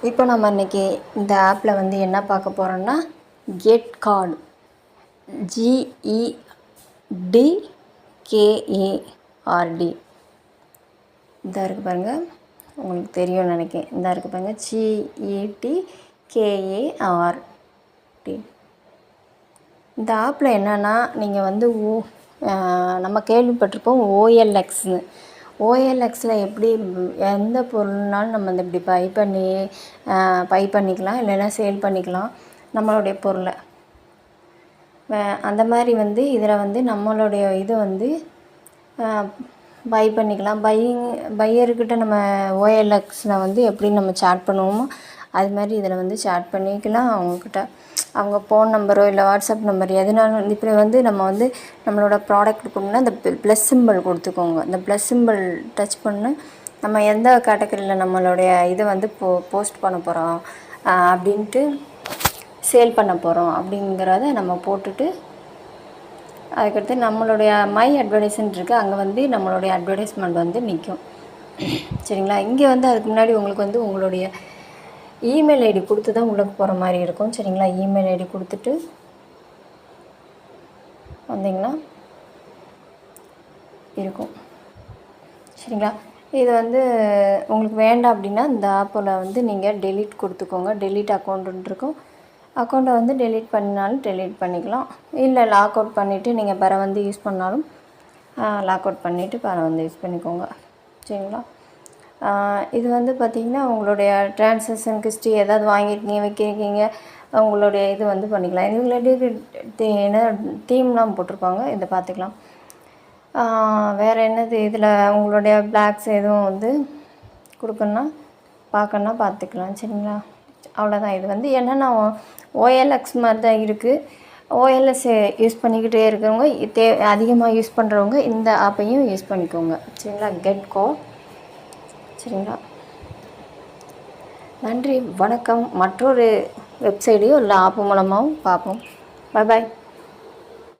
இப்போ நம்ம இன்றைக்கி இந்த ஆப்பில் வந்து என்ன பார்க்க போகிறோம்னா கெட் கார்டு GEDKARD இதாக இருக்குது பாருங்கள். உங்களுக்கு தெரியும்னு நினைக்கிறேன். இதாக இருக்குது பாருங்கள், GEDKARD. இந்த ஆப்பில் என்னென்னா நீங்கள் வந்து நம்ம கேள்விப்பட்டிருப்போம் OLXன்னு. OLXில் எப்படி எந்த பொருள்னாலும் நம்ம இந்த இப்படி பை பண்ணிக்கலாம், இல்லைன்னா சேல் பண்ணிக்கலாம் நம்மளுடைய பொருளை. அந்த மாதிரி வந்து இதில் வந்து நம்மளுடைய இதை வந்து பை பண்ணிக்கலாம். பையர்கிட்ட நம்ம OLXில் வந்து எப்படி நம்ம சேட் பண்ணுவோமோ அது மாதிரி இதில் வந்து சேட் பண்ணிக்கலாம். அவங்கக்கிட்ட அவங்க ஃபோன் நம்பரோ இல்லை வாட்ஸ்அப் நம்பர் எதுனாலும் இப்போ வந்து நம்ம வந்து நம்மளோட ப்ராடக்ட் கொடுக்கணும்னா இந்த ப்ளஸ் சிம்பிள் கொடுத்துக்கோங்க. இந்த ப்ளஸ் சிம்பிள் டச் பண்ணி நம்ம எந்த கேட்டகரியில் நம்மளுடைய இதை வந்து போஸ்ட் பண்ண போகிறோம் அப்படின்ட்டு சேல் பண்ண போகிறோம் அப்படிங்கிறத நம்ம போட்டுட்டு அதுக்கடுத்து நம்மளுடைய மை அட்வர்டைஸ்மெண்ட் இருக்குது, அங்கே வந்து நம்மளுடைய அட்வர்டைஸ்மெண்ட் வந்து நிற்கும். சரிங்களா? இங்கே வந்து அதுக்கு முன்னாடி உங்களுக்கு வந்து உங்களுடைய இமெயில் ஐடி கொடுத்து தான் உள்ளே போகிற மாதிரி இருக்கும். சரிங்களா? இமெயில் ஐடி கொடுத்துட்டு வந்தீங்கன்னா இருக்கும். சரிங்களா? இது வந்து உங்களுக்கு வேண்டாம் அப்படின்னா இந்த ஆப்பில் வந்து நீங்கள் டெலீட் கொடுத்துக்கோங்க. டெலீட் அக்கௌண்ட்டுன்னு இருக்கும். அக்கௌண்ட்டை வந்து டெலீட் பண்ணினாலும் டெலீட் பண்ணிக்கலாம், இல்லை லாக் அவுட் பண்ணிவிட்டு நீங்கள் பிற வந்து யூஸ் பண்ணாலும் லாக் அவுட் பண்ணிவிட்டு பிற வந்து யூஸ் பண்ணிக்கோங்க. சரிங்களா? இது வந்து பார்த்திங்கன்னா உங்களுடைய ட்ரான்சாக்ஷன் ஹிஸ்ட்ரி ஏதாவது வாங்கியிருக்கீங்க வைக்கிருக்கீங்க உங்களுடைய இது வந்து பண்ணிக்கலாம். இவங்களுடைய என்ன தீம்லாம் போட்டிருப்பாங்க, இதை பார்த்துக்கலாம். வேறு என்னது இதில் உங்களுடைய பிளாக்ஸ் எதுவும் வந்து கொடுக்கணுன்னா பார்க்கணுன்னா பார்த்துக்கலாம். சரிங்களா? அவ்வளோதான். இது வந்து என்னென்னா OLX மாதிரி தான் இருக்குது. OLX யூஸ் பண்ணிக்கிட்டே இருக்கிறவங்க அதிகமாக யூஸ் பண்ணுறவங்க இந்த ஆப்பையும் யூஸ் பண்ணிக்கோங்க. சரிங்களா? Get card. சரிங்களா? நன்றி, வணக்கம். மற்றொரு வெப்சைட்டையும் இல்லை ஆப்பு மூலமாகவும் பார்ப்போம். பாய்.